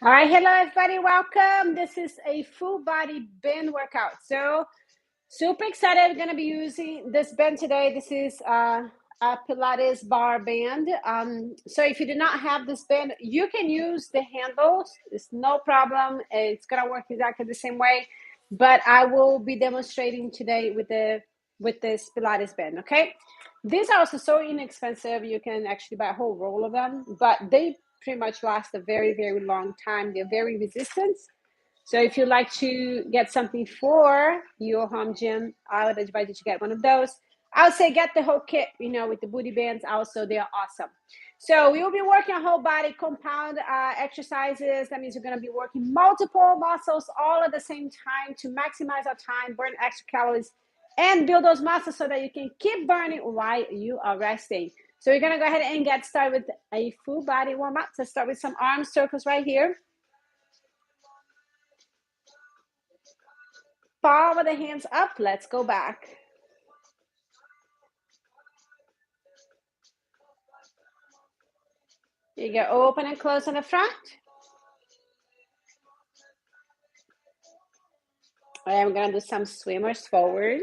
All right, hello everybody, welcome. This is a full body band workout. So super excited. We're gonna be using this band today. This is a Pilates bar band. So if you do not have this band, you can use the handles. It's no problem. It's gonna work exactly the same way. But I will be demonstrating today with this Pilates band. Okay. These are also so inexpensive. You can actually buy a whole roll of them, but they pretty much last a very, very long time. They're very resistant. So if you'd like to get something for your home gym, I would advise you to get one of those. I would say get the whole kit, with the booty bands also. They are awesome. So we will be working on whole body compound exercises. That means we're going to be working multiple muscles all at the same time to maximize our time, burn extra calories, and build those muscles so that you can keep burning while you are resting. So we're going to go ahead and get started with a full body warm-up. So start with some arm circles right here. Palm of the hands up. Let's go back. You go open and close on the front. And we're going to do some swimmers forward.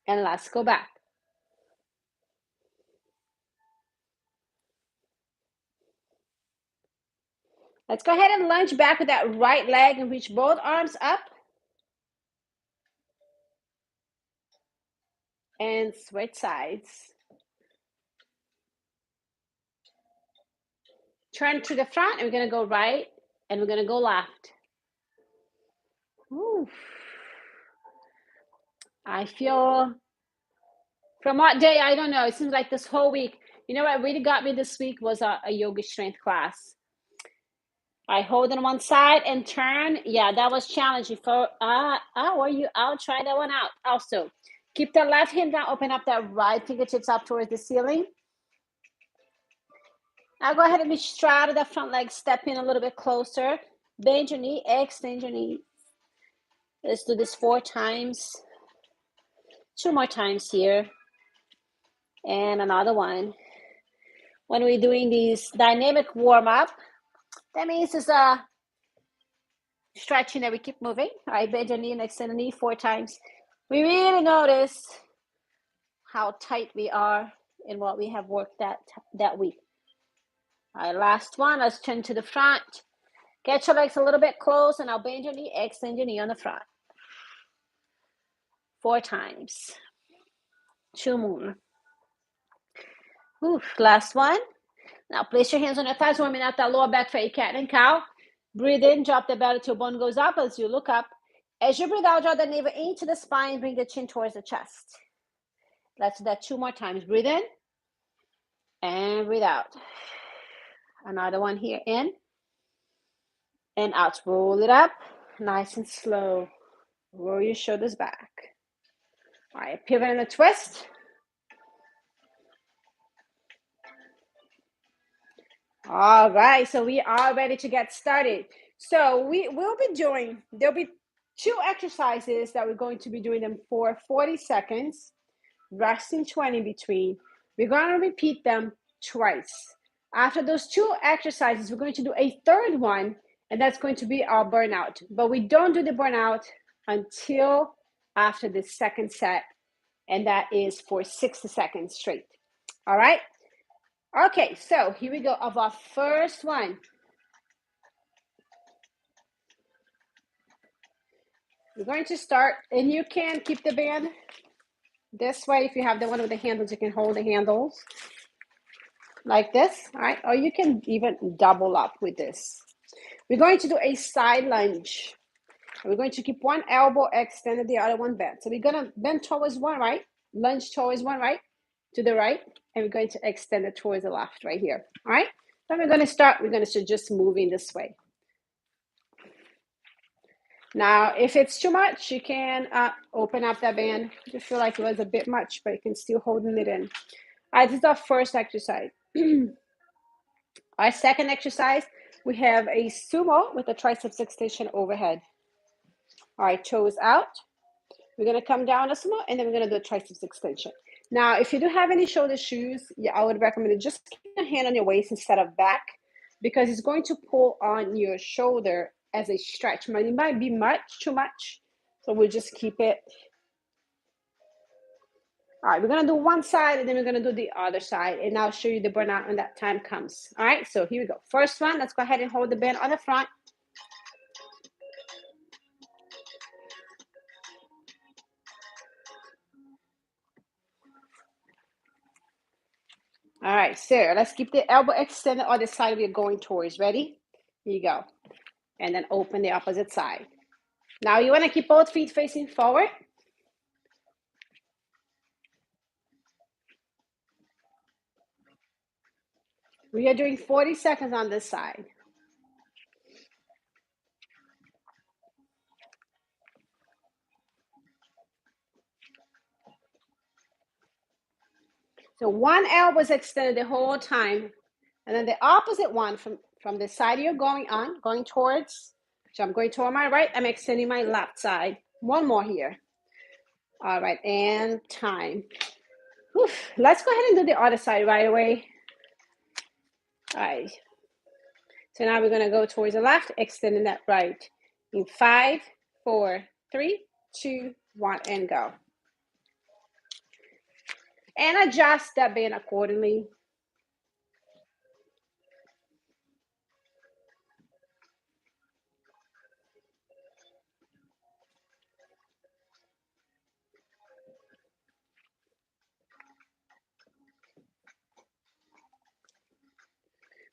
And let's go back. Let's go ahead and lunge back with that right leg and reach both arms up. And switch sides. Turn to the front, and we're going to go right, and we're going to go left. Ooh. I feel, from what day, I don't know. It seems like this whole week. You know what really got me this week was a yoga strength class. I hold on one side and turn. Yeah, that was challenging. I'll try that one out. Also, keep the left hand down, open up that right fingertips up towards the ceiling. Now go ahead and reach straight to the front leg, step in a little bit closer. Bend your knee, extend your knee. Let's do this 4 times. 2 more times here. And another one. When we're doing this dynamic warm-up, that means it's a stretching that we keep moving. All right, bend your knee and extend the knee 4 times. We really notice how tight we are in what we have worked that week. All right, last one. Let's turn to the front. Get your legs a little bit close, and I'll bend your knee, extend your knee on the front. 4 times. 2 more. Last one. Now place your hands on your thighs, warming up that lower back for a cat and cow. Breathe in, drop the belly till bone goes up as you look up. As you breathe out, draw the navel into the spine, bring the chin towards the chest. Let's do that 2 more times. Breathe in and breathe out. Another one here, in and out. Roll it up, nice and slow. Roll your shoulders back. All right, pivot and a twist. All right, so we are ready to get started. So we will be doing, there'll be 2 exercises that we're going to be doing them for 40 seconds, resting 20 in between. We're going to repeat them twice. After those 2 exercises, we're going to do a 3rd one, and that's going to be our burnout. But we don't do the burnout until after the 2nd set, and that is for 60 seconds straight. All right? Okay, so here we go of our first one. We're going to start, and you can keep the band this way. If you have the one with the handles, you can hold the handles like this, all right? Or you can even double up with this. We're going to do a side lunge. We're going to keep one elbow extended, the other one bent. So we're going to bend towards one right, lunge towards one right, to the right, and we're going to extend it towards the left right here, all right? Then we're going to start just moving this way. Now, if it's too much, you can open up that band. If you feel like it was a bit much, but you can still hold it in. All right, this is our first exercise. Our second exercise, we have a sumo with a triceps extension overhead. All right, toes out. We're going to come down a sumo, and then we're going to do a triceps extension. Now, if you do have any shoulder shoes, yeah, I would recommend it. Just keep your hand on your waist instead of back, because it's going to pull on your shoulder as a stretch. It might be too much. So we'll just keep it. All right, we're gonna do one side and then we're gonna do the other side, and I'll show you the burnout when that time comes. All right, so here we go. First one, let's go ahead and hold the band on the front. All right, so let's keep the elbow extended on the side we're going towards. Ready? Here you go. And then open the opposite side. Now you wanna keep both feet facing forward. We are doing 40 seconds on this side. So one elbow is extended the whole time. And then the opposite one from the side you're going towards. So I'm going toward my right, I'm extending my left side. One more here. All right, and time. Whew. Let's go ahead and do the other side right away. All right. So now we're gonna go towards the left, extending that right. In 5, 4, 3, 2, 1, and go. And adjust that band accordingly.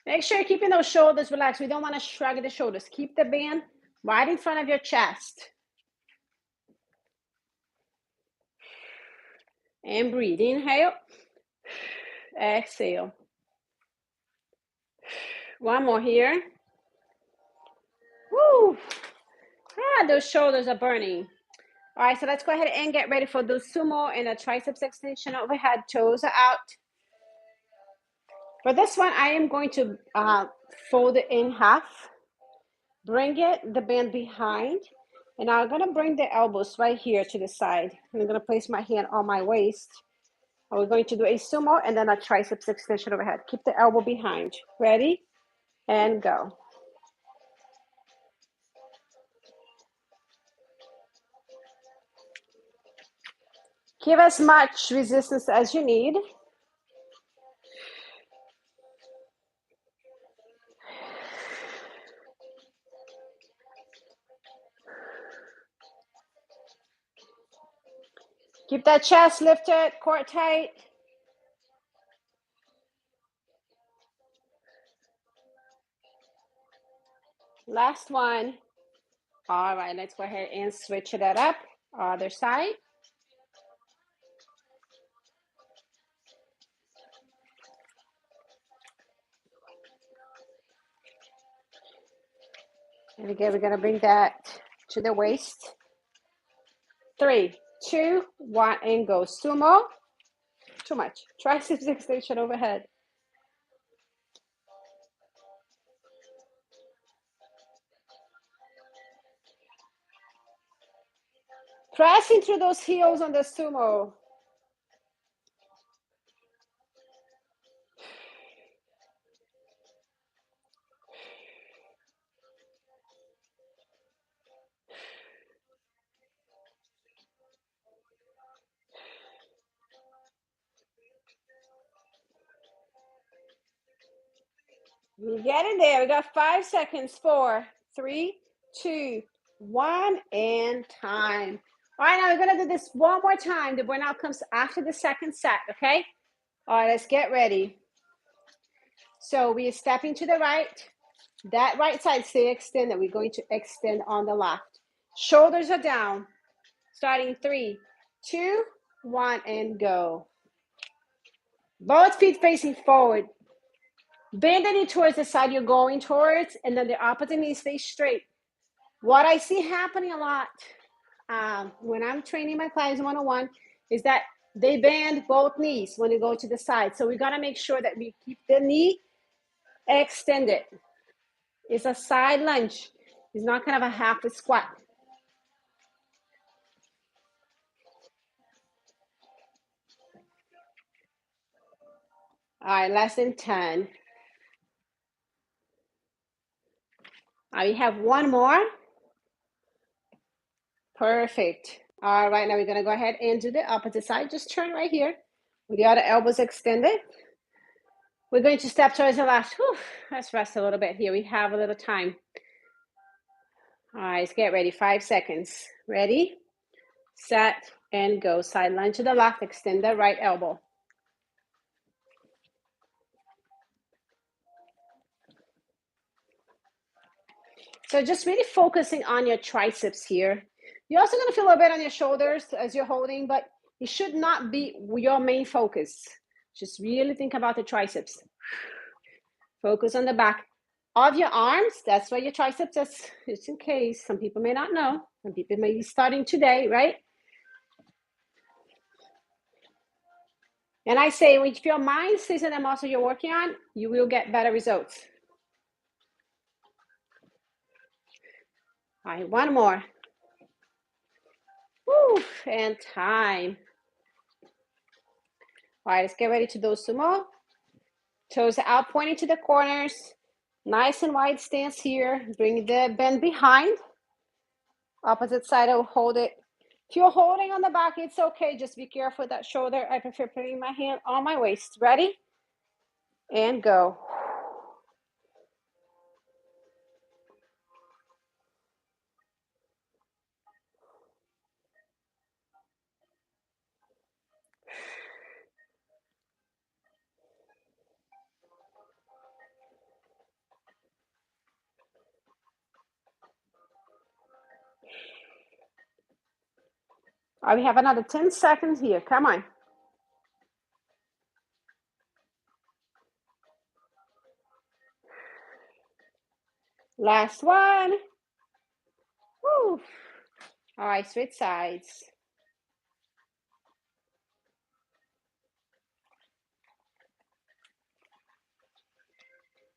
Make sure you're keeping those shoulders relaxed. We don't want to shrug the shoulders. Keep the band right in front of your chest. And breathe. Inhale. Exhale. One more here. Woo! Those shoulders are burning. All right, so let's go ahead and get ready for the sumo and a triceps extension overhead. Toes are out. For this one, I am going to fold it in half. Bring the band behind. And I'm going to bring the elbows right here to the side. And I'm going to place my hand on my waist. And we're going to do a sumo and then a triceps extension overhead. Keep the elbow behind. Ready? And go. Give as much resistance as you need. Keep that chest lifted, core tight. Last one. All right, let's go ahead and switch that up. Other side. And again, we're going to bring that to the waist. 3, 2, 1, and go. Sumo. Too much. Triceps extension overhead. Pressing through those heels on the sumo. We're getting there. We got 5 seconds. 4, 3, 2, 1, and time. All right, now we're going to do this one more time. The burnout comes after the second set, okay? All right, let's get ready. So we are stepping to the right. That right side stay extended. We're going to extend on the left. Shoulders are down. Starting 3, 2, 1, and go. Both feet facing forward. Bend the knee towards the side you're going towards, and then the opposite knee stays straight. What I see happening a lot when I'm training my clients one-on-one is that they bend both knees when they go to the side. So we got to make sure that we keep the knee extended. It's a side lunge. It's not kind of a half squat. All right, less than 10. All right, we have one more. Perfect. All right, now we're gonna go ahead and do the opposite side. Just turn right here with the other elbows extended. We're going to step towards the left. Whew, let's rest a little bit here. We have a little time. All right, let's get ready. 5 seconds. Ready, set, and go. Side lunge to the left, extend the right elbow. So just really focusing on your triceps here. You're also gonna feel a little bit on your shoulders as you're holding, but it should not be your main focus. Just really think about the triceps. Focus on the back of your arms. That's where your triceps is, just in case. Some people may not know. Some people may be starting today, right? And I say, if your mind stays in the muscle you're working on, you will get better results. All right, one more. Woo, and time. All right, let's get ready to do some more. Toes out, pointing to the corners. Nice and wide stance here. Bring the bend behind. Opposite side, I'll hold it. If you're holding on the back, it's okay. Just be careful with that shoulder. I prefer putting my hand on my waist. Ready? And go. All right, we have another 10 seconds here. Come on. Last one. Woo. All right, switch sides.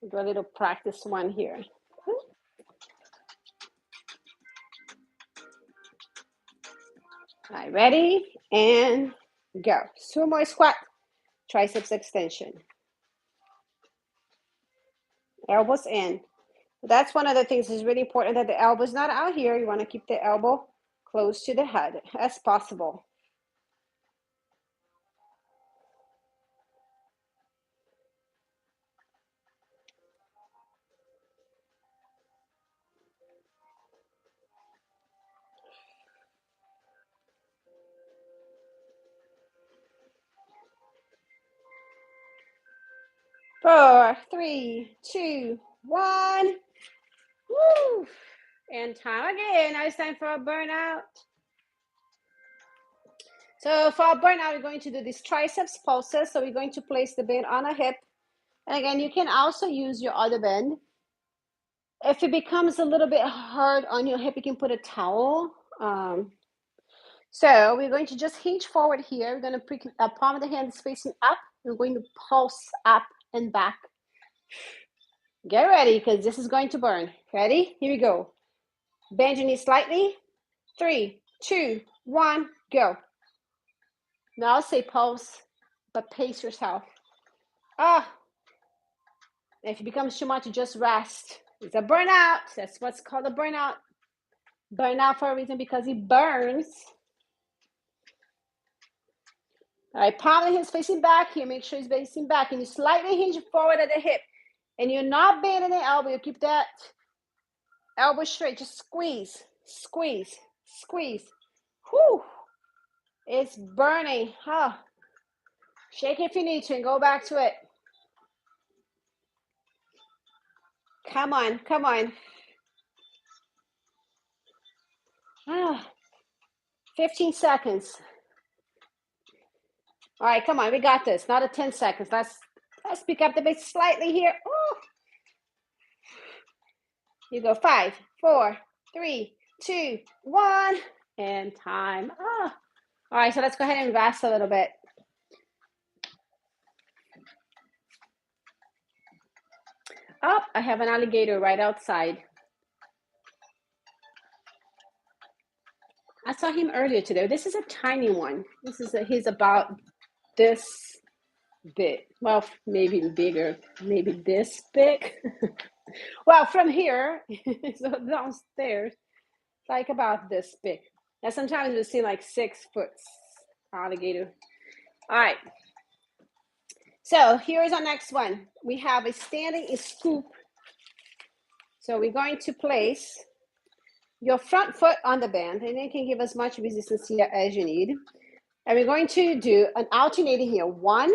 Do a little practice one here. All right, ready? And go. Sumo squat, triceps extension. Elbows in. That's one of the things that's really important, that the elbow's not out here. You want to keep the elbow close to the head as possible. Four, three, two, one. Woo! And time again. Now it's time for a burnout. So for our burnout, we're going to do these triceps pulses. So we're going to place the band on a hip. And again, you can also use your other band. If it becomes a little bit hard on your hip, you can put a towel. So we're going to just hinge forward here. We're going to put a palm of the hand facing up. We're going to pulse up and back. Get ready, because this is going to burn. Ready? Here we go. Bend your knees slightly. 3, 2, 1, go. Now I'll say pulse, but pace yourself. If it becomes too much, just rest. It's a burnout. That's what's called a burnout. Burnout for a reason, because it burns. All right, palm of the hands facing back here. Make sure it's facing back. And you slightly hinge forward at the hip. And you're not bending the elbow. You keep that elbow straight. Just squeeze, squeeze, squeeze. Whew. It's burning. Shake if you need to and go back to it. Come on, come on. 15 seconds. All right, come on, we got this. Not a 10 seconds. Let's pick up the pace slightly here. Ooh. You go 5, 4, 3, 2, 1, and time. All right, so let's go ahead and rest a little bit. I have an alligator right outside. I saw him earlier today. This is a tiny one. He's about this big. Well, maybe bigger, maybe this big. Well, from here, so downstairs, like about this big. Now sometimes we see like 6 foot alligator. All right. So here's our next one. We have a standing scoop. So we're going to place your front foot on the band, and it can give as much resistance here as you need. And we're going to do an alternating here. 1,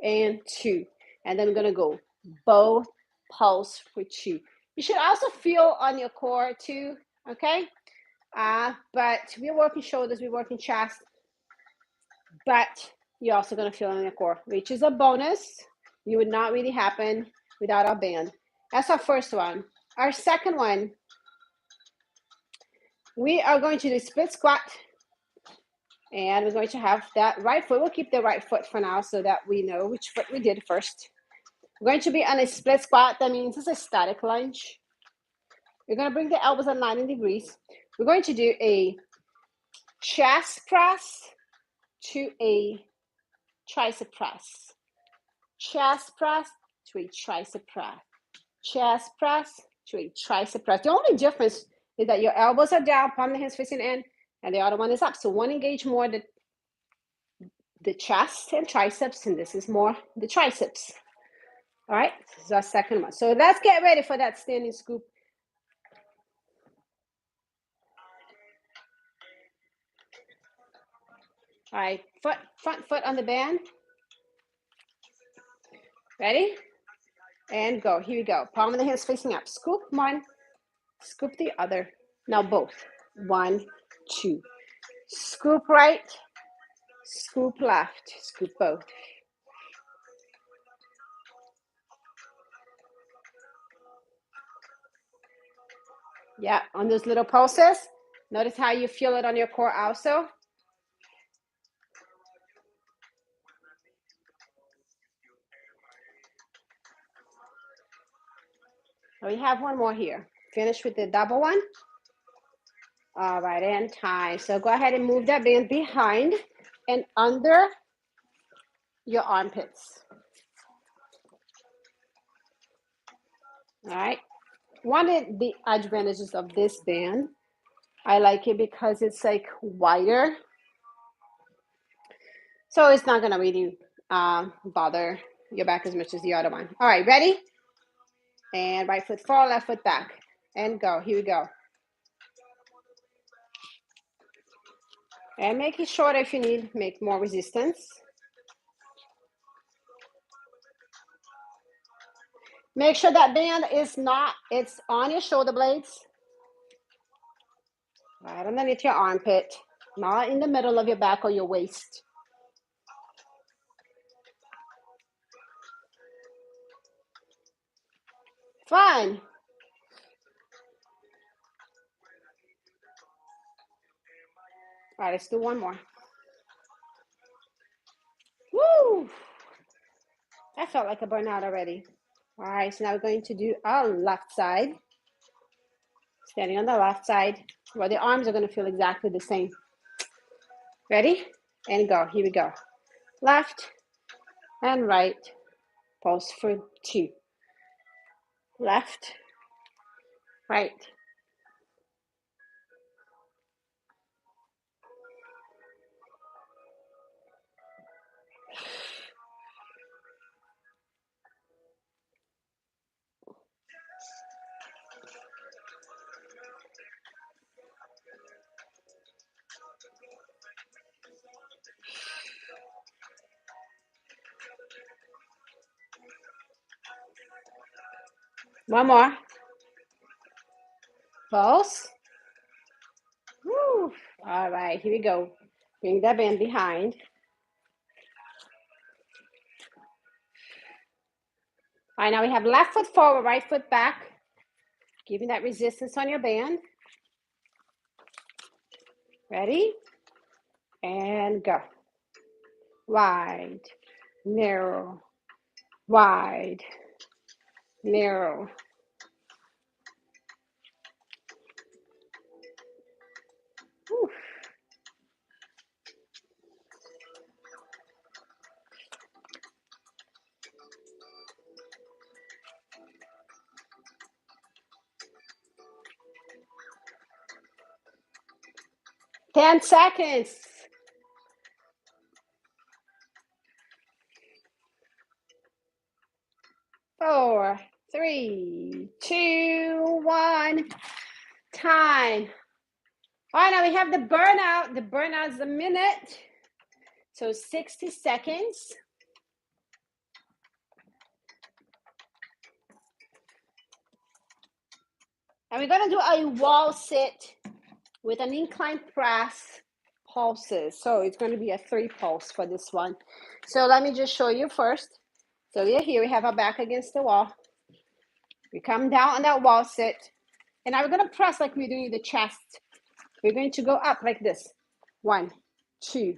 and 2. And then we're going to go bow, pulse for 2. You should also feel on your core too, okay? But we're working shoulders, we're working chest, but you're also going to feel on your core, which is a bonus. It would not really happen without our band. That's our first one. Our second one, we are going to do split squat. And we're going to have that right foot. We'll keep the right foot for now so that we know which foot we did first. We're going to be on a split squat. That means it's a static lunge. We're going to bring the elbows at 90 degrees. We're going to do a chest press to a tricep press. Chest press to a tricep press. Chest press to a tricep press. The only difference is that your elbows are down, palm of the hands facing in, and the other one is up. So one engage more the chest and triceps, and this is more the triceps. All right, this is our second one. So let's get ready for that standing scoop. All right, front foot on the band. Ready? And go. Here we go. Palm of the hands facing up. Scoop one, scoop the other. Now both. 1, 2. Scoop right, scoop left, scoop both. Yeah, on those little pulses. Notice how you feel it on your core also. We have one more here. Finish with the double one. All right, and time. So go ahead and move that band behind and under your armpits. All right. One of the advantages of this band, I like it because it's like wider. So it's not going to really bother your back as much as the other one. All right, ready? And right foot forward, left foot back. And go. Here we go. And make it shorter if you need, make more resistance. Make sure that band is not, it's on your shoulder blades. Right underneath your armpit, not in the middle of your back or your waist. Fine. All right, let's do one more. Woo! That felt like a burnout already. All right, so now we're going to do our left side. Standing on the left side, where the arms are going to feel exactly the same. Ready? And go. Here we go. Left and right. Pulse for 2. Left, right. One more. Pulse. Woo. All right, here we go. Bring that band behind. All right, now we have left foot forward, right foot back. Giving that resistance on your band. Ready? And go. Wide, narrow, wide, narrow. Whew. 10 seconds. 4, 3, 2, 1. Time. All right, now we have the burnout. The burnout is a minute. So 60 seconds. And we're going to do a wall sit with an incline press pulses. So it's going to be a 3 pulse for this one. So let me just show you first. So we're here. We have our back against the wall. We come down on that wall sit. And now we're going to press like we're doing the chest. We're going to go up like this. 1, 2,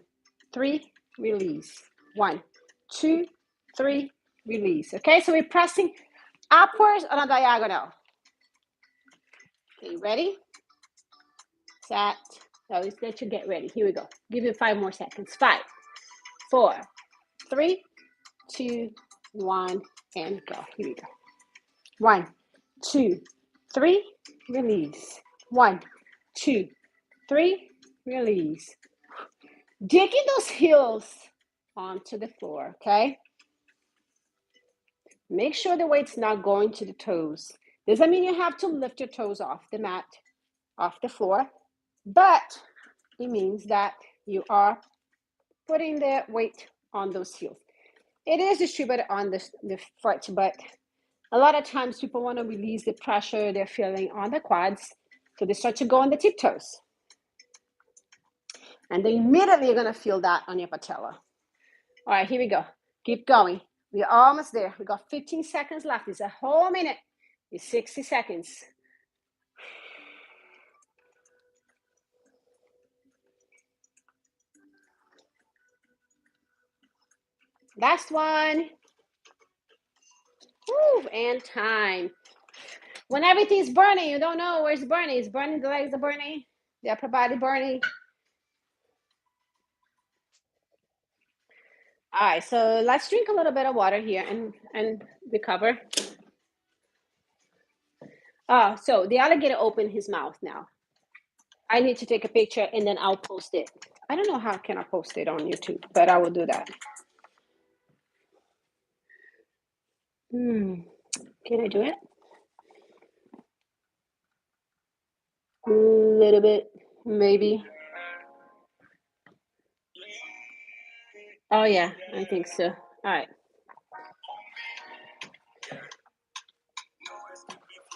3, release. 1, 2, 3, release. Okay, so we're pressing upwards on a diagonal. Okay, ready? Set. Now let's let you get ready. Here we go. Give you 5 more seconds. 5, 4, 3, 2, 1, and go. Here we go. 1, 2, 3, release. 1, 2, 3, release. Digging those heels onto the floor, okay? Make sure the weight's not going to the toes. Doesn't mean you have to lift your toes off the mat, off the floor, but it means that you are putting the weight on those heels. It is distributed on the foot, but a lot of times people want to release the pressure they're feeling on the quads, so they start to go on the tiptoes. And then immediately you're going to feel that on your patella. All right, here we go. Keep going. We're almost there. We got 15 seconds left. It's a whole minute. It's 60 seconds. Last one. Woo, and time. When everything's burning, you don't know where's burning. It's burning, the legs are burning, the upper body burning. All right, so let's drink a little bit of water here and recover. Oh, so the alligator opened his mouth now. I need to take a picture and then I'll post it. I don't know how can I post it on YouTube, but I will do that. Can I do it? A little bit, maybe. Oh yeah, I think so. All right.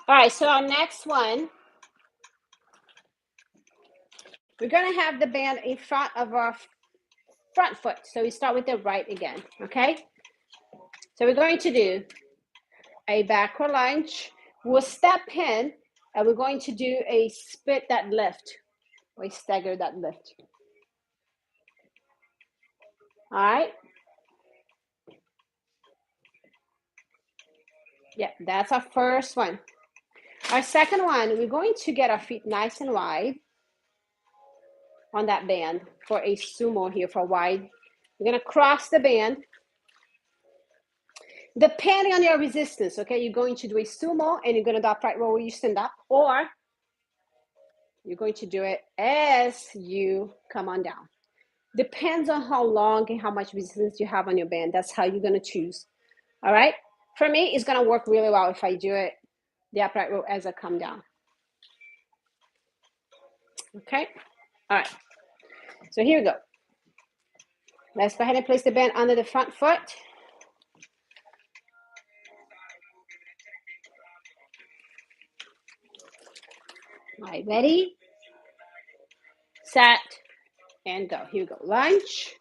All right, so our next one, we're gonna have the band in front of our front foot. So we start with the right again, okay? So we're going to do a backward lunge. We'll step in and we're going to do a split that lift, or a stagger that lift. All right? Yeah, that's our first one. Our second one, we're going to get our feet nice and wide on that band for a sumo here for wide. We're gonna cross the band. Depending on your resistance, okay, you're going to do a sumo and you're gonna do upright roll where you stand up, or you're going to do it as you come on down. Depends on how long and how much resistance you have on your band. That's how you're gonna choose. All right. For me, it's gonna work really well if I do it the upright row as I come down. Okay. All right. So here we go. Let's go ahead and place the band under the front foot. All right, ready, set, and go. Here we go. Lunge,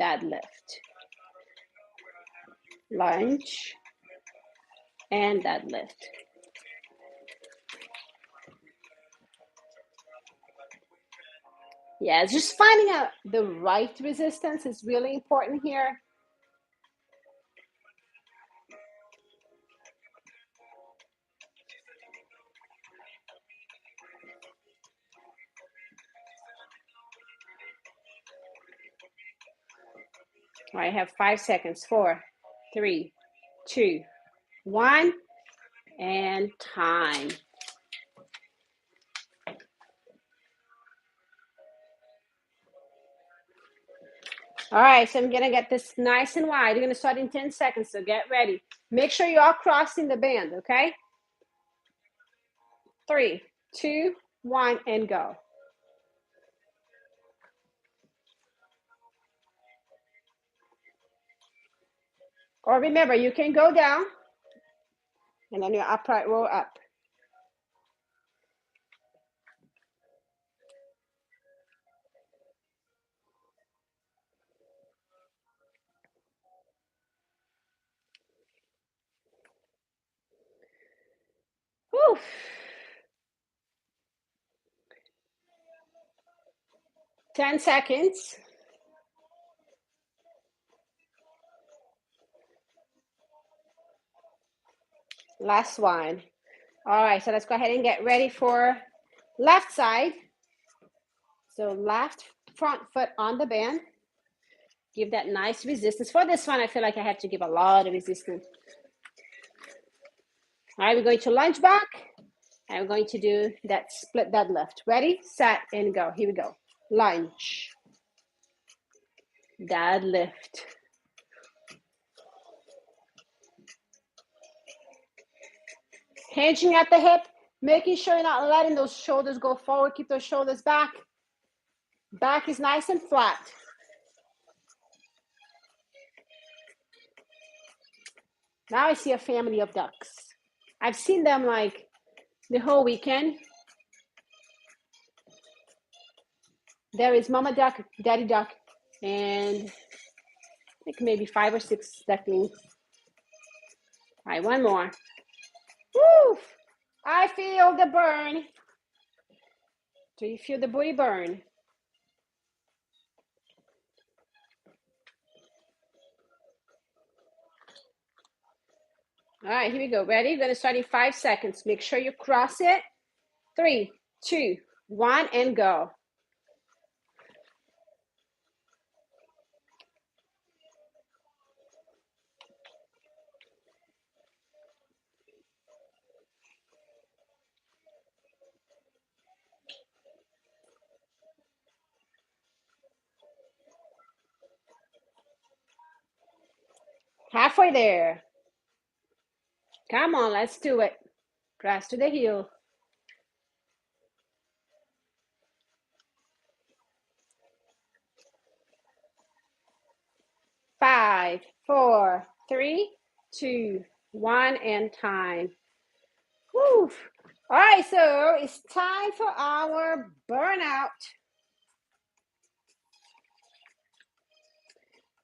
deadlift, lunge, and deadlift. Yeah, just finding out the right resistance is really important here. All right, I have 5 seconds. 4, 3, 2, 1, and time. All right, so I'm gonna get this nice and wide. We're gonna start in 10 seconds, so get ready. Make sure you are crossing the band, okay? 3, 2, 1, and go. Or remember, you can go down, and then your upright roll up. Whew. 10 seconds. Last one. All right, so let's go ahead and get ready for left side. So left front foot on the band. Give that nice resistance. For this one, I feel like I have to give a lot of resistance. All right, we're going to lunge back. And we're going to do that split deadlift. Ready, set, and go. Here we go. Lunge. Deadlift. Hinging at the hip, making sure you're not letting those shoulders go forward. Keep those shoulders back. Back is nice and flat. Now I see a family of ducks. I've seen them like the whole weekend. There is mama duck, daddy duck, and I think maybe 5 or 6 ducklings. All right, one more. Woo! I feel the burn. Do you feel the booty burn? All right, here we go. Ready? We're going to start in 5 seconds. Make sure you cross it. 3, 2, 1, and go. Halfway there. Come on, let's do it. Press to the heel. 5, 4, 3, 2, 1, and time. Woo. All right, so it's time for our burnout.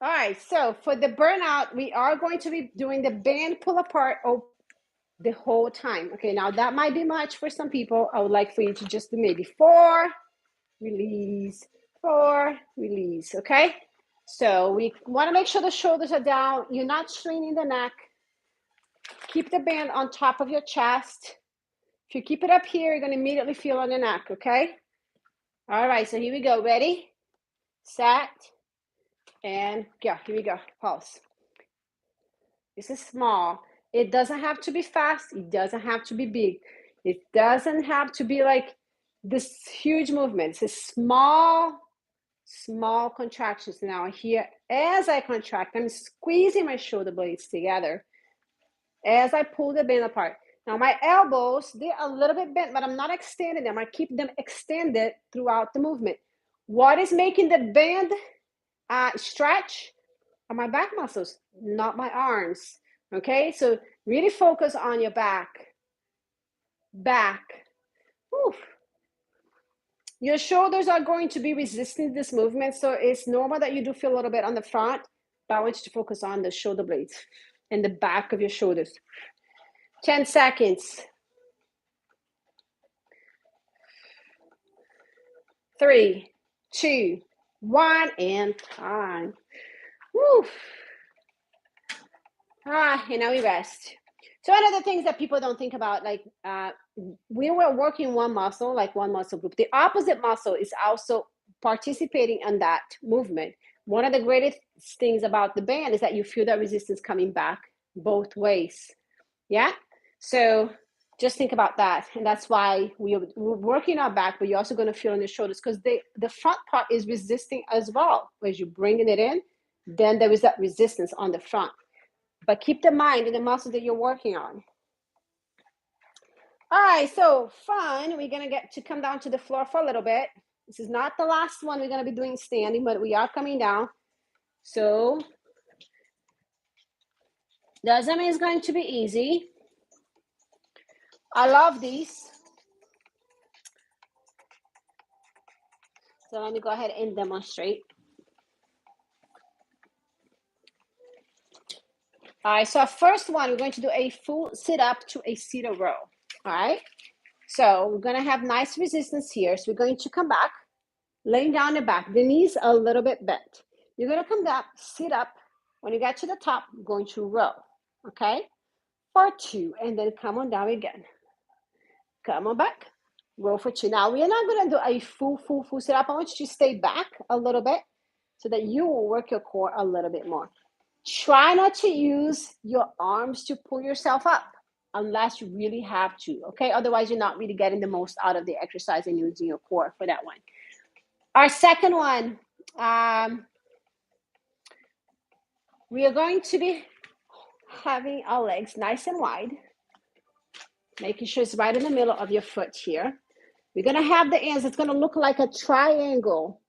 All right, so for the burnout, we are going to be doing the band pull apart the whole time. Okay, now that might be much for some people. I would like for you to just do maybe 4, release, 4, release, okay? So we want to make sure the shoulders are down. You're not straining the neck. Keep the band on top of your chest. If you keep it up here, you're going to immediately feel on the neck, okay? All right, so here we go. Ready, set, and go. Here we go. Pulse. This is small. It doesn't have to be fast. It doesn't have to be big. It doesn't have to be like this huge movement. It's a small contractions. Now here, as I contract, I'm squeezing my shoulder blades together as I pull the band apart. Now my elbows, they're a little bit bent, but I'm not extending them. I keep them extended throughout the movement. What is making the band stretch are my back muscles, not my arms. Okay, so really focus on your back. Whew. Your shoulders are going to be resisting this movement, so it's normal that you do feel a little bit on the front, but I want you to focus on the shoulder blades and the back of your shoulders. 10 seconds. 3, 2, 1, and time. Woo. And now we rest. So one of the things that people don't think about, like we were working one muscle, like one muscle group. The opposite muscle is also participating in that movement. One of the greatest things about the band is that you feel that resistance coming back both ways. Yeah. So Just think about that. And that's why we're working our back, but you're also going to feel on the shoulders, because the front part is resisting as well. As you're bringing it in, then there is that resistance on the front. But keep the mind and the muscles that you're working on. All right, so fun. We're going to get to come down to the floor for a little bit. This is not the last one we're going to be doing standing, but we are coming down. So doesn't mean it's going to be easy. I love these. So let me go ahead and demonstrate. All right, so first one, we're going to do a full sit up to a seated row. All right, so we're going to have nice resistance here. So we're going to come back, laying down the back, the knees a little bit bent. You're going to come back, sit up. When you get to the top, you're going to row, okay? For 2, and then come on down again. Come on back, row for 2. Now, we are not going to do a full sit up. I want you to stay back a little bit so that you will work your core a little bit more. Try not to use your arms to pull yourself up unless you really have to, okay? Otherwise, you're not really getting the most out of the exercise and using your core for that one. Our second one, we are going to be having our legs nice and wide, making sure it's right in the middle of your foot here. We're going to have the ends. It's going to look like a triangle,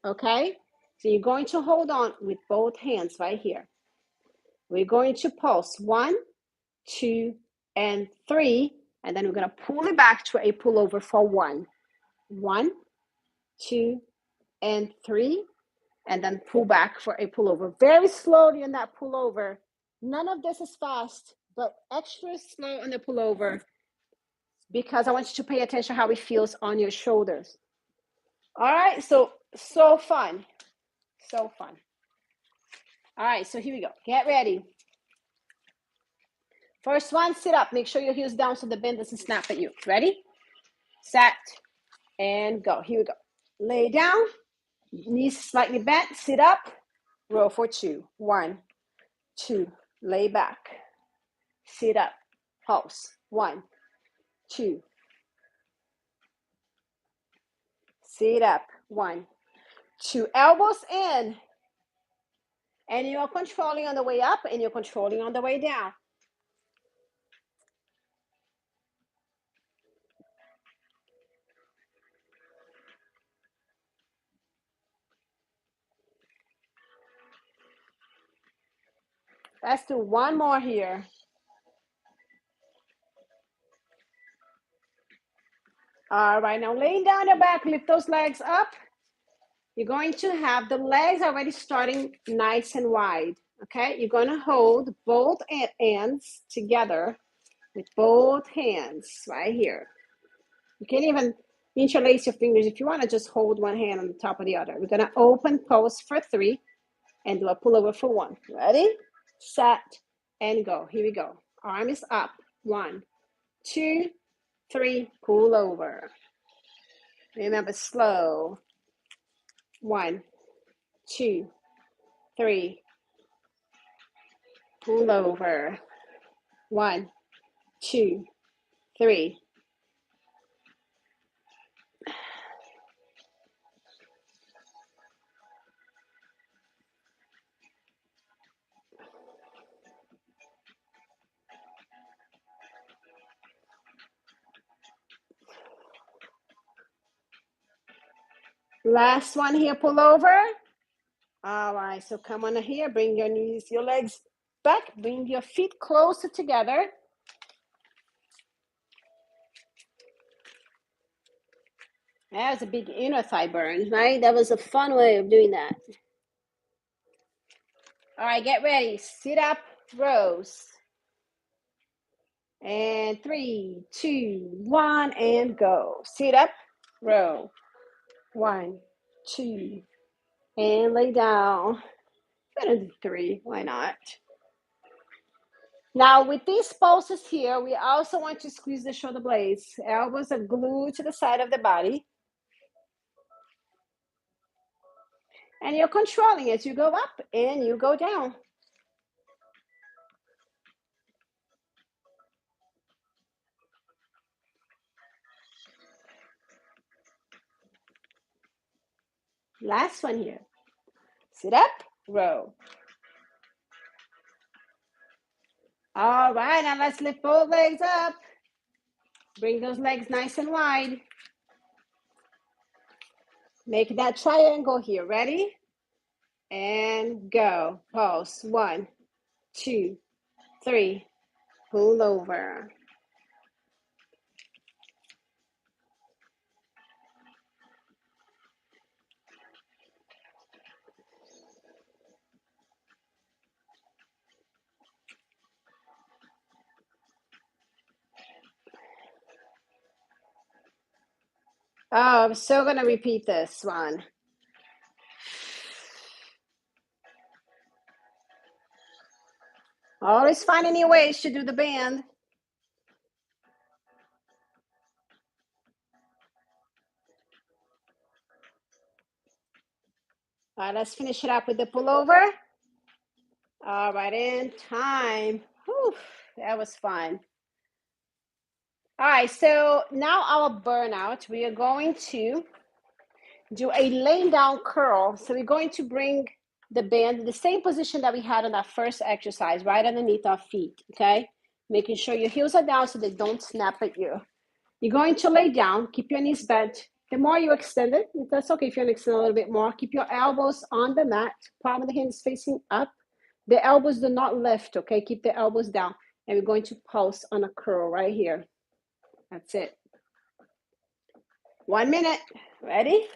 okay? So you're going to hold on with both hands right here. We're going to pulse 1, 2, and 3, and then we're going to pull it back to a pullover for 1. 1, 2, and 3, and then pull back for a pullover. Very slowly in that pullover. None of this is fast, but extra slow on the pullover because I want you to pay attention how it feels on your shoulders. All right, so fun. So fun. All right, so here we go. Get ready. First one, sit up. Make sure your heels down so the bend doesn't snap at you. Ready? Set, and go. Here we go. Lay down, knees slightly bent, sit up, row for 2. 1, 2, lay back, sit up, pulse. 1, 2, sit up. 1, 2, elbows in. And you're controlling on the way up and you're controlling on the way down. Let's do one more here. All right, now laying down your back, lift those legs up. You're going to have the legs already starting nice and wide, okay? You're going to hold both ends together with both hands right here. You can even interlace your fingers if you want to just hold one hand on the top of the other. We're going to open pose for 3 and do a pullover for 1. Ready? Set, and go. Here we go. Arm is up. 1, 2, 3, pull over. Remember, slow. 1, 2, 3, pull over. 1, 2, 3. Last one here, pull over. All right, so come on here, bring your knees, your legs back, bring your feet closer together. That was a big inner thigh burn, right? That was a fun way of doing that. All right, get ready. Sit up, rows. And 3, 2, 1, and go. Sit up, row. 1, 2, and lay down. I'm gonna do 3, why not? Now with these pulses here, we also want to squeeze the shoulder blades. Elbows are glued to the side of the body. And you're controlling as you go up and you go down. Last one here. Sit up, row. All right, now let's lift both legs up. Bring those legs nice and wide. Make that triangle here. Ready? And go. Pulse. 1, 2, 3. Pull over. Oh, I'm still going to repeat this one. Always finding new ways to do the band. All right, let's finish it up with the pullover. All right, in time. Whew, that was fun. All right, so now our burnout, we are going to do a laying down curl. So we're going to bring the band in the same position that we had on that first exercise, right underneath our feet, okay? Making sure your heels are down so they don't snap at you. You're going to lay down, keep your knees bent. The more you extend it, that's okay if you want to extend a little bit more. Keep your elbows on the mat, palm of the hands facing up. The elbows do not lift, okay? Keep the elbows down. And we're going to pulse on a curl right here. That's it. 1 minute. Ready?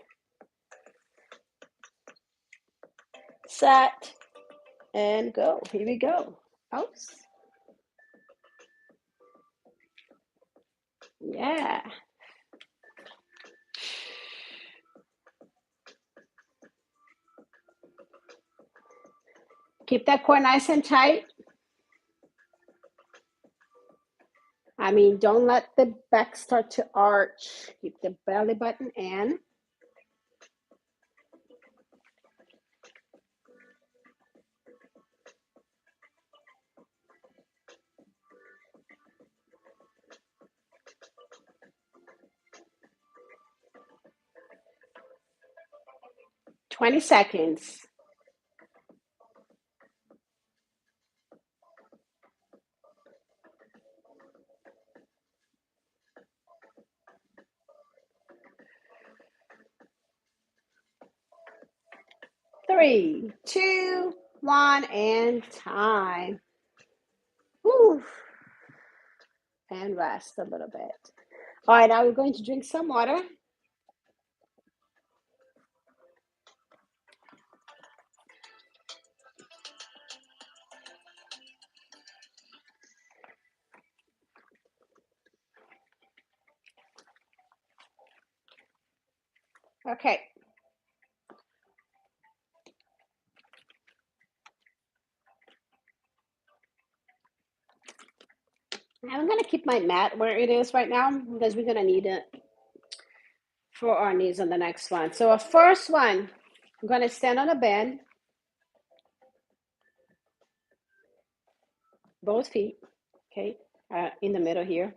Set. And go. Here we go. Pulse. Yeah. Keep that core nice and tight. I mean, don't let the back start to arch. Keep the belly button in. Twenty seconds. Three, two, one, and time. Whew. And rest a little bit. All right, now we're going to drink some water. Okay. I'm going to keep my mat where it is right now because we're going to need it for our knees on the next one. So our first one, I'm going to stand on a bend. Both feet, okay, in the middle here.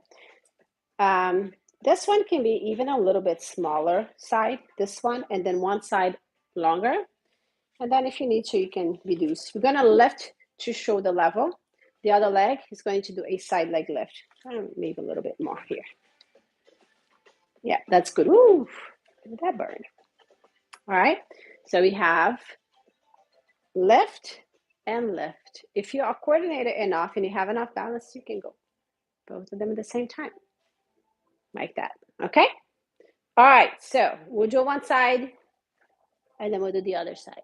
This one can be even a little bit smaller side, this one, and then one side longer. And then if you need to, you can reduce. We're gonna lift to shoulder level. The other leg is going to do a side leg lift. Maybe a little bit more here. Yeah, that's good. Ooh, look at that burn. All right, so we have lift and lift. If you are coordinated enough and you have enough balance, you can go both of them at the same time. Like that, okay? All right, so we'll do one side and then we'll do the other side.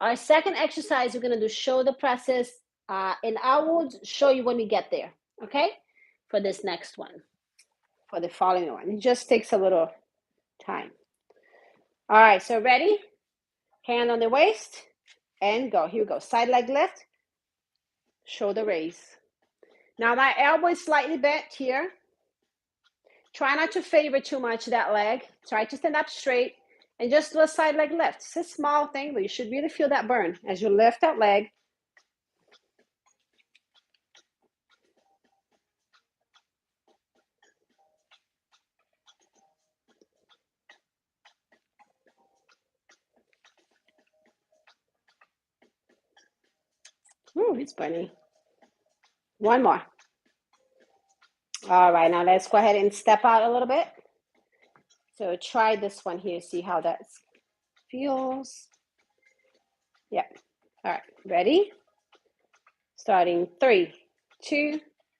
Our second exercise, we're gonna do shoulder presses, and I will show you when we get there, okay? For this next one, for the following one. It just takes a little time. All right, so ready? Hand on the waist and go. Here we go. Side leg lift, shoulder raise. Now my elbow is slightly bent here. Try not to favor too much that leg. Try to stand up straight and just do a side leg lift. It's a small thing, but you should really feel that burn as you lift that leg. Ooh, it's funny. One more. All right, now let's go ahead and step out a little bit. So try this one here, see how that feels. Yep. All right, ready? Starting 3, 2,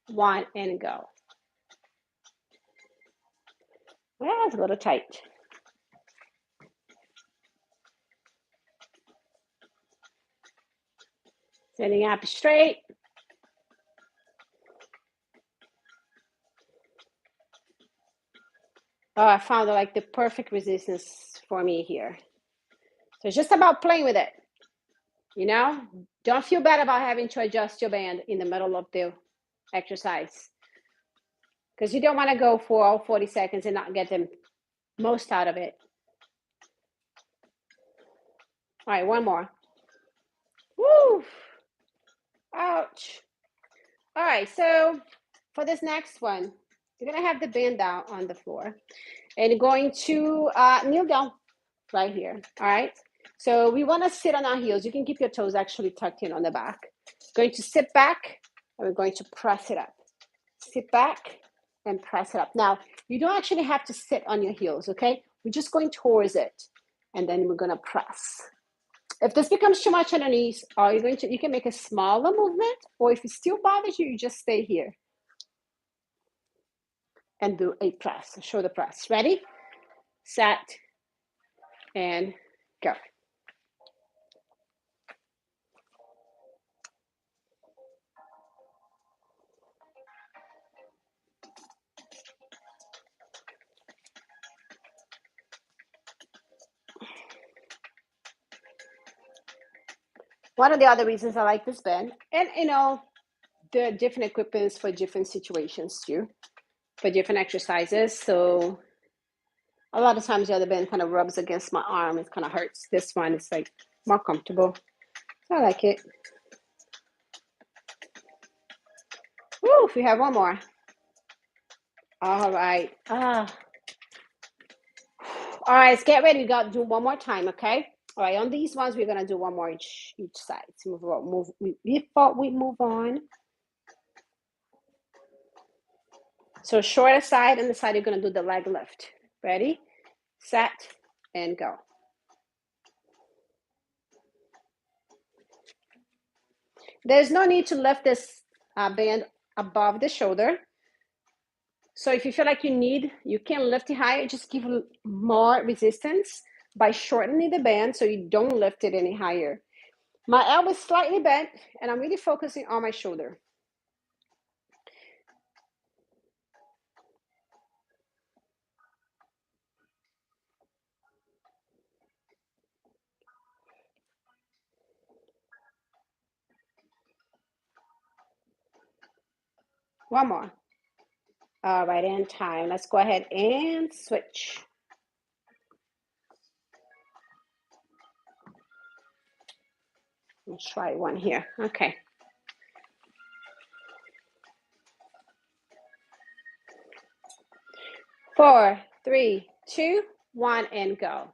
1, and go. Well, it's a little tight. Sitting up straight. Oh, I found like the perfect resistance for me here. So it's just about playing with it. You know, don't feel bad about having to adjust your band in the middle of the exercise, because you don't want to go for all 40 seconds and not get the most out of it. All right, one more. Woo! Ouch. All right, so for this next one, you're gonna have the band down on the floor and you're going to kneel down right here. All right, so we want to sit on our heels. You can keep your toes actually tucked in on the back. Going to sit back and we're going to press it up. Sit back and press it up. Now, you don't actually have to sit on your heels, okay? We're just going towards it and then we're gonna press. If this becomes too much underneath, you can make a smaller movement, or if it still bothers you, you just stay here and do a press, shoulder press. Ready, set, and go. One of the other reasons I like this band, and the different equipments for different situations too, for different exercises. So a lot of times the other band kind of rubs against my arm. It kind of hurts. This one is like more comfortable. So I like it. Woo, we have one more. All right. All right, let's get ready. We got to do one more time, okay? All right, on these ones, we're gonna do one more each side. So before we move on. So shorter side and the side you're gonna do the leg lift. Ready, set, and go. There's no need to lift this band above the shoulder. So if you feel like you can lift it higher, just give more resistance by shortening the band so you don't lift it any higher. My elbow is slightly bent and I'm really focusing on my shoulder. One more. All right, and time. Let's go ahead and switch. Let's try one here. Okay. 4, 3, 2, 1, and go.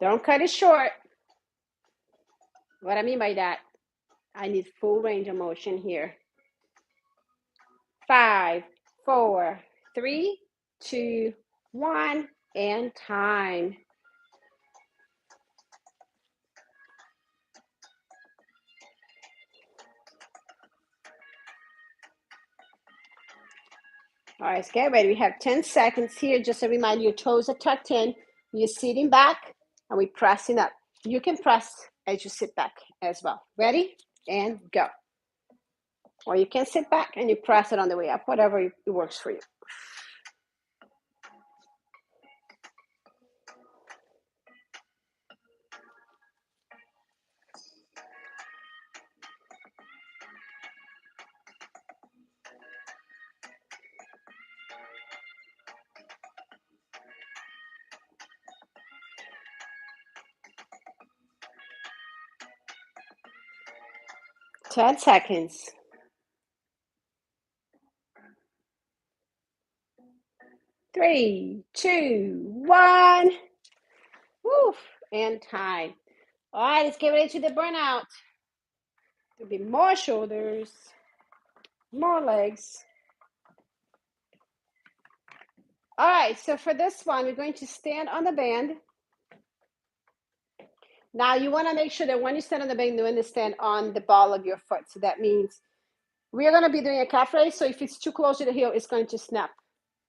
Don't cut it short. What I mean by that, I need full range of motion here. 5, 4, 3, 2, 1, and time. All right, let's get ready. We have 10 seconds here. Just a reminder, your toes are tucked in. You're sitting back and we're pressing up. You can press as you sit back as well. Ready? And go. Or you can sit back and you press it on the way up, whatever it works for you. 10 seconds. 3, 2, 1. Woof, and time. All right, let's get ready to the burnout. There'll be more shoulders, more legs. All right, so for this one, we're going to stand on the band. Now you want to make sure that when you stand on the band, you understand on the ball of your foot. So that means we're going to be doing a calf raise. So if it's too close to the heel, it's going to snap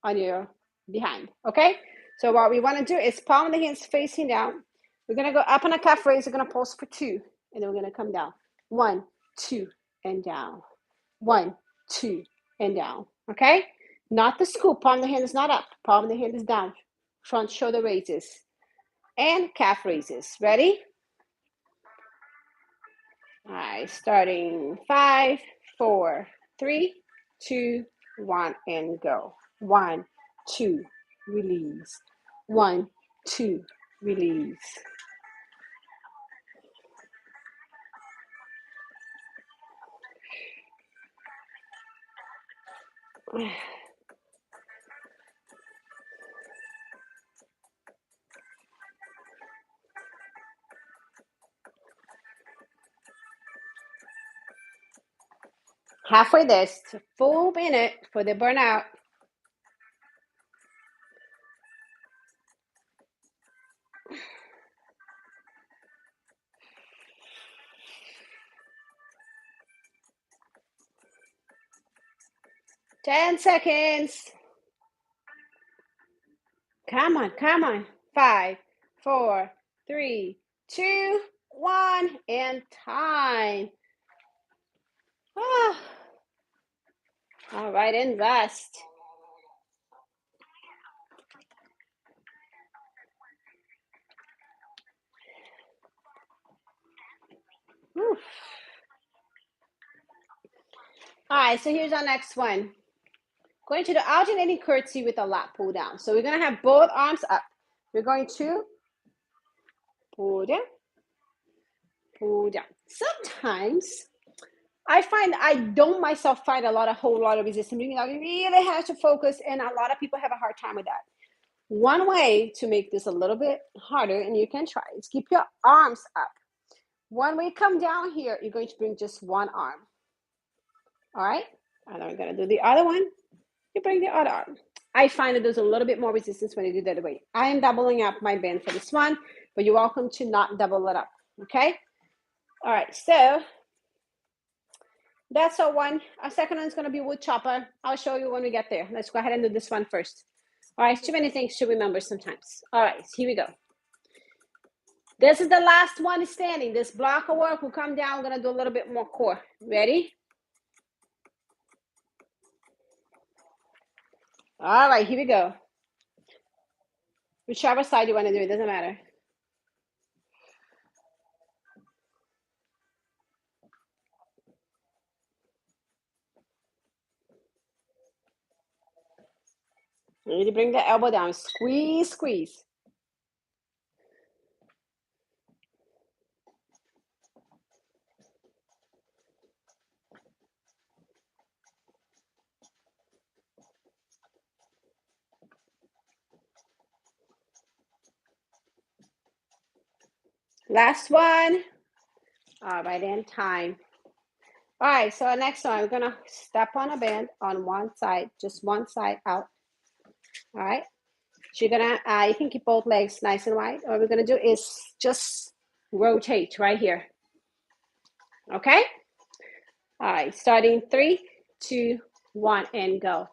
on your behind. Okay. So what we want to do is palm of the hands facing down. We're going to go up on a calf raise. We're going to pulse for 2, and then we're going to come down. 1, 2, and down. 1, 2, and down. Okay. Not the scoop. Palm of the hand is not up. Palm of the hand is down. Front shoulder raises and calf raises. Ready? All right, starting 5, 4, 3, 2, 1, and go. 1, 2, release. 1, 2, release. Halfway there, it's a full minute for the burnout. Ten seconds. Come on, come on. 5, 4, 3, 2, 1, and time. Ah. All right, and rest. Whew. All right, so here's our next one. Going to the alternating curtsy with a lat pull down. So we're going to have both arms up. We're going to pull down, pull down. Sometimes I find I don't myself find a whole lot of resistance. Meaning I really have to focus, and a lot of people have a hard time with that. One way to make this a little bit harder, and you can try, is keep your arms up. When we come down here, you're going to bring just one arm. All right? And then we're going to do the other one. You bring the other arm. I find that there's a little bit more resistance when you do that way. I am doubling up my band for this one, but you're welcome to not double it up, okay? All right, so that's our one. Our second one is going to be wood chopper. I'll show you when we get there. Let's go ahead and do this one first. All right, too many things to remember sometimes. All right, here we go. This is the last one standing. This block of work will come down. We're going to do a little bit more core. Ready? All right, here we go. Whichever side you want to do, it doesn't matter. You need to bring the elbow down. Squeeze, squeeze. Last one. All right, and time. All right, so next one, we're gonna step on a band on one side, just one side out. All right, so you're gonna, you can keep both legs nice and wide. What we're gonna do is just rotate right here. Okay? All right, starting 3, 2, 1, and go.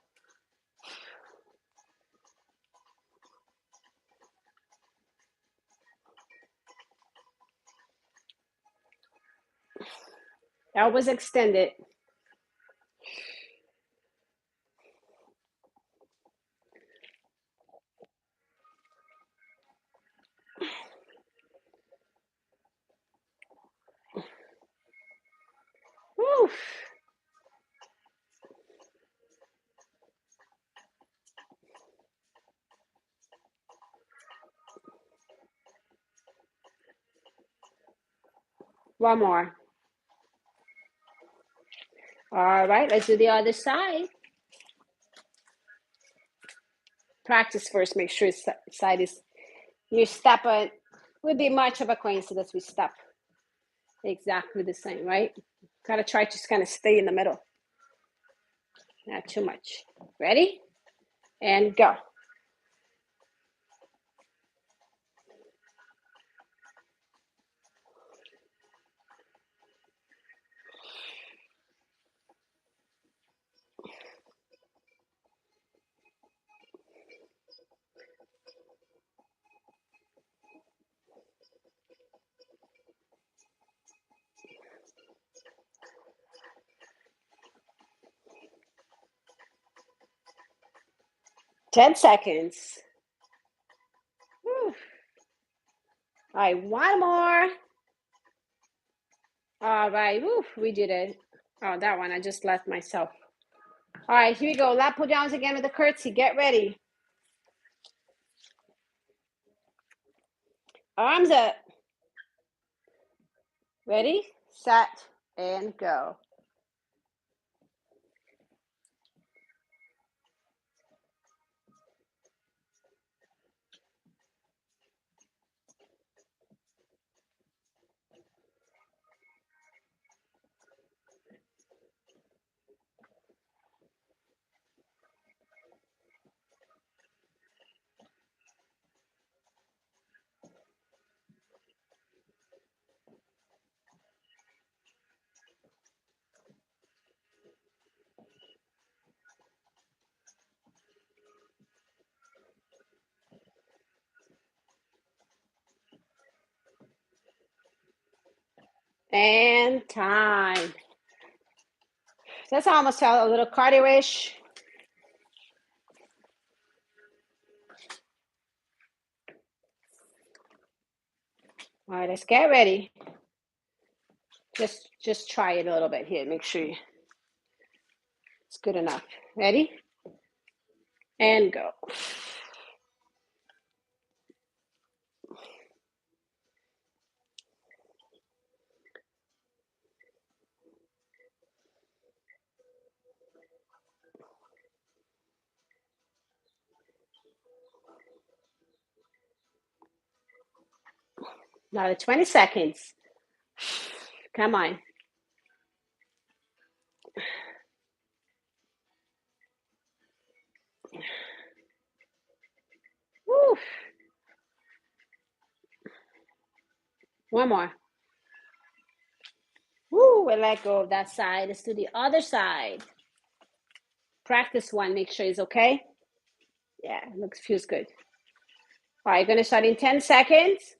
Elbows extended. Woo. One more. All right, let's do the other side. Practice first, make sure side is, your step would be much of a coincidence. We step exactly the same, right? Gotta try to just kind of stay in the middle. Not too much. Ready? And go. Ten seconds. Whew. All right, one more. All right, whew, we did it. Oh, that one, I just left myself. All right, here we go. Lat pull downs again with the curtsy. Get ready. Arms up. Ready, set, and go. And time. That's almost felt a little cardio-ish. All right, let's get ready. Just try it a little bit here. Make sure it's good enough. Ready? And go. Another 20 seconds. Come on. Woo. One more. Woo, and let go of that side. Let's do the other side. Practice one, make sure it's okay. Yeah, feels good. All right, gonna start in 10 seconds.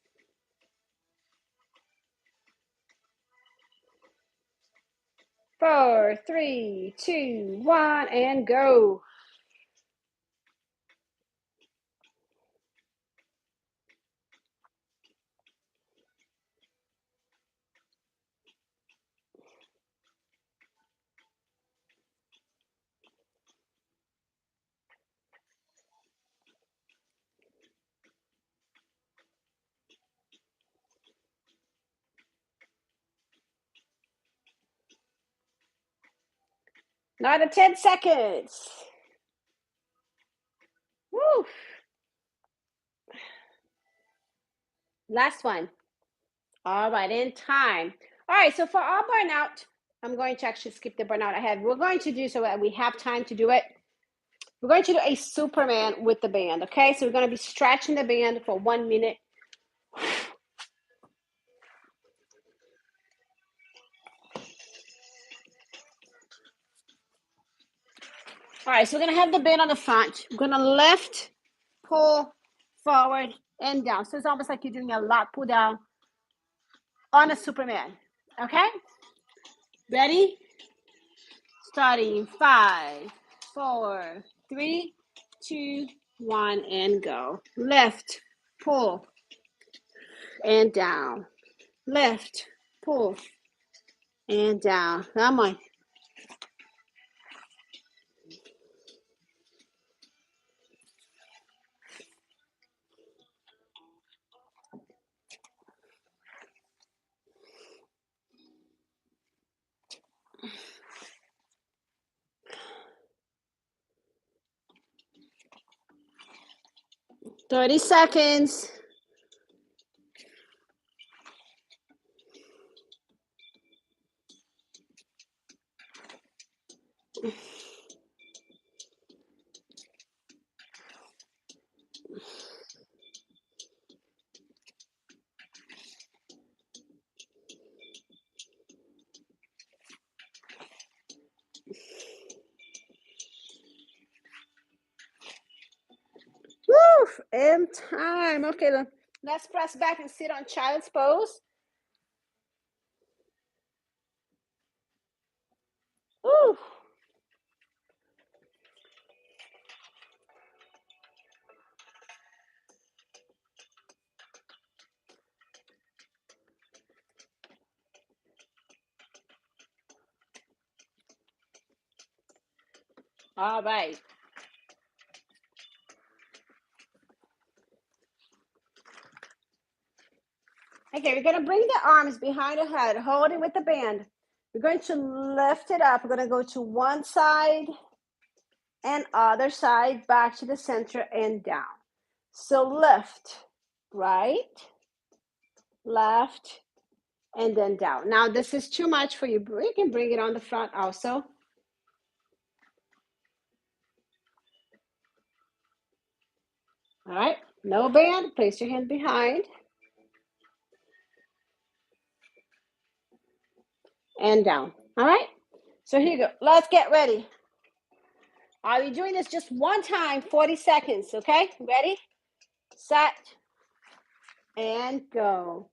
4, 3, 2, 1, and go. Another 10 seconds. Woo. Last one. All right, in time. All right, so for our burnout, I'm going to actually skip the burnout ahead. We're going to do so that we have time to do it. We're going to do a Superman with the band, okay? So we're going to be stretching the band for 1 minute. All right, so we're going to have the band on the front. We're going to lift, pull, forward, and down. So it's almost like you're doing a lat pull down on a Superman, okay? Ready? Starting 5, 4, 3, 2, 1, and go. Lift, pull, and down. Lift, pull, and down. Come on. 30 seconds. Woo! In time. Okay, let's press back and sit on child's pose. Woo! All right. Okay, we're going to bring the arms behind the head, hold it with the band. We're going to lift it up. We're going to go to one side and other side, back to the center and down. So lift, right, left, and then down. Now this is too much for you. You can bring it on the front also. All right, no band, place your hand behind. And down. All right, so here you go. Let's get ready. Are we doing this just one time, 40 seconds, okay? Ready, set, and go.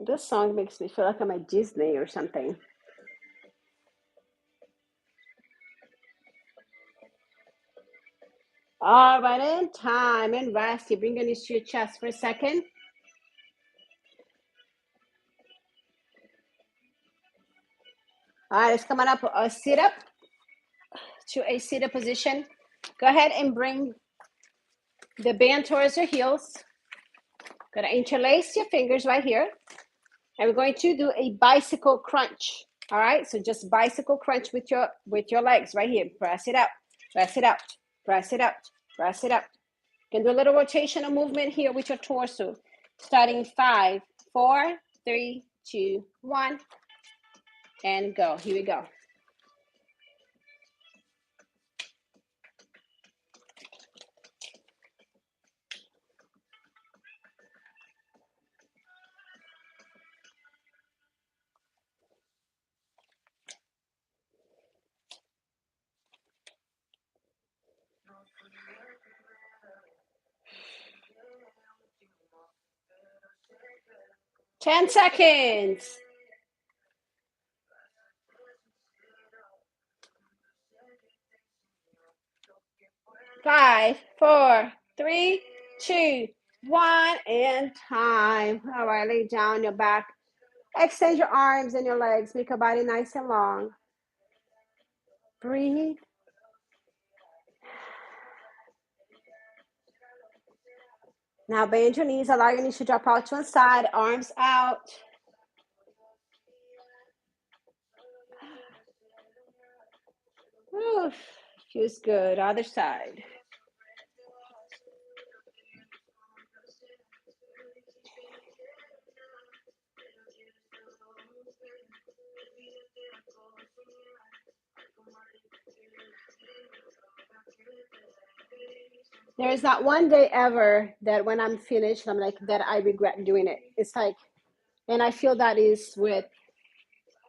This song makes me feel like I'm at Disney or something. All right, in time and rest. You bring your knees to your chest for a second. All right, let's come on up, sit up to a seated position. Go ahead and bring the band towards your heels. Gonna interlace your fingers right here. And we're going to do a bicycle crunch. All right, so just bicycle crunch with your legs right here. Press it out, press it out, press it out, press it out. You can do a little rotational movement here with your torso. Starting 5, 4, 3, 2, 1, and go. Here we go. Ten seconds. 5, 4, 3, 2, 1, and time. All right, lay down on your back. Extend your arms and your legs. Make your body nice and long. Breathe. Now bend your knees. Allow your knees to drop out to one side. Arms out. Oof, feels good. Other side. There is not one day ever that when I'm finished, I'm like, that I regret doing it. It's like, and I feel that is with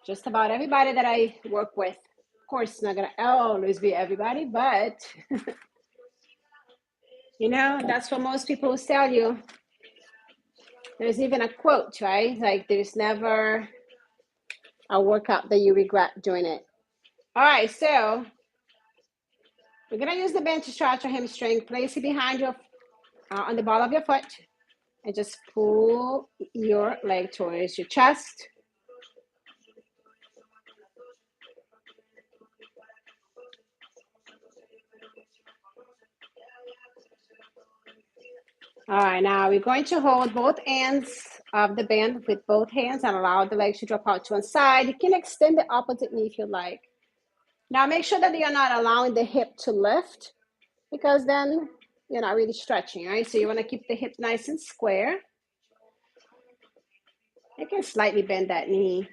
just about everybody that I work with. Of course, it's not going to always be everybody, but you know, that's what most people will tell you. There's even a quote, right? Like, there's never a workout that you regret doing it. All right, so we're going to use the band to stretch your hamstring. Place it behind your on the ball of your foot, and just pull your leg towards your chest. All right, now we're going to hold both ends of the band with both hands and allow the legs to drop out to one side. You can extend the opposite knee if you like. Now make sure that you're not allowing the hip to lift, because then you're not really stretching, right? So you want to keep the hip nice and square. You can slightly bend that knee.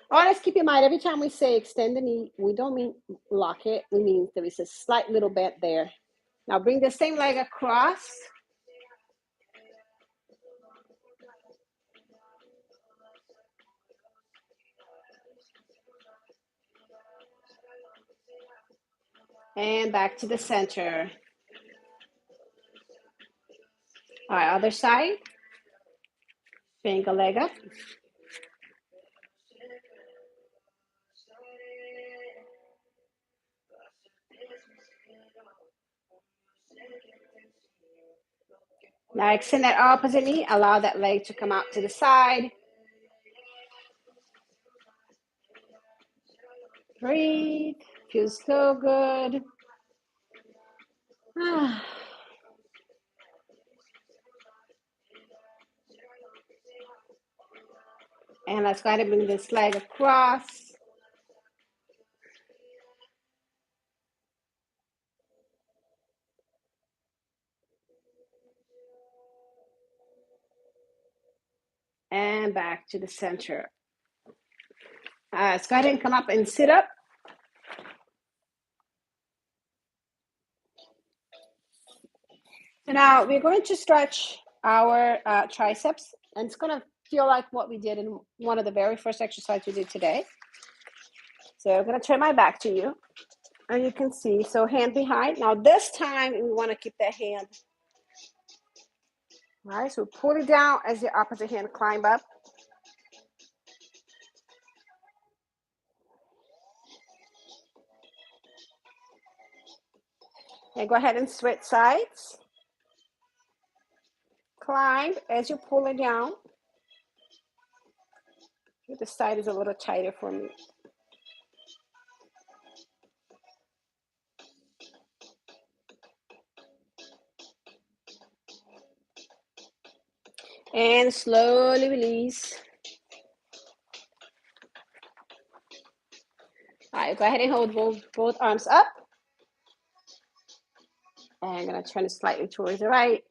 Always keep in mind, every time we say extend the knee, we don't mean lock it. We mean there is a slight little bend there. Now bring the same leg across. And back to the center. All right, other side. Bring a leg up. Now extend that opposite knee. Allow that leg to come out to the side. Breathe. Feels so good. And let's go ahead and bring this leg across. And back to the center. Let's go ahead and come up and sit up. So now we're going to stretch our triceps, and it's going to feel like what we did in one of the very first exercises we did today. So I'm going to turn my back to you, and you can see, so hand behind. Now this time we want to keep that hand. All right, so pull it down as the opposite hand climb up. And go ahead and switch sides. Climb as you pull it down. The side is a little tighter for me. And slowly release. All right, go ahead and hold both arms up. And I'm going to turn it slightly towards the right.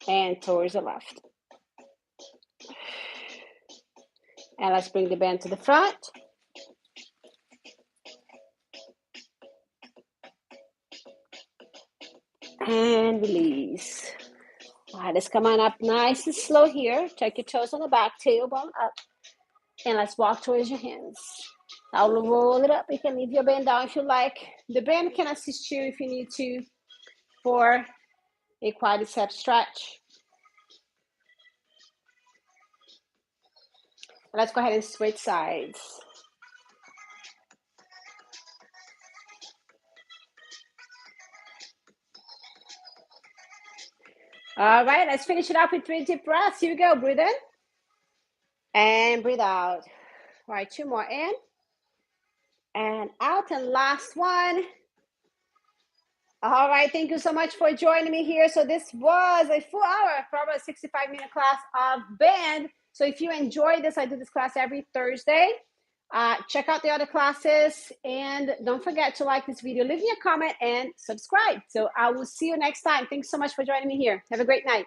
And towards the left. And let's bring the band to the front. And release. All right, let's come on up nice and slow here. Tuck your toes on the back, tailbone up. And let's walk towards your hands. I'll roll it up. You can leave your band down if you like. The band can assist you if you need to for a quadricep stretch. Let's go ahead and switch sides. All right, let's finish it up with 3 deep breaths. Here we go. Breathe in and breathe out. All right, 2 more in and out, and last one. All right, thank you so much for joining me here. So this was a full hour, probably a 65-minute class of band. So if you enjoyed this, I do this class every Thursday. Check out the other classes, and don't forget to like this video, leave me a comment, and subscribe. So I will see you next time. Thanks so much for joining me here. Have a great night.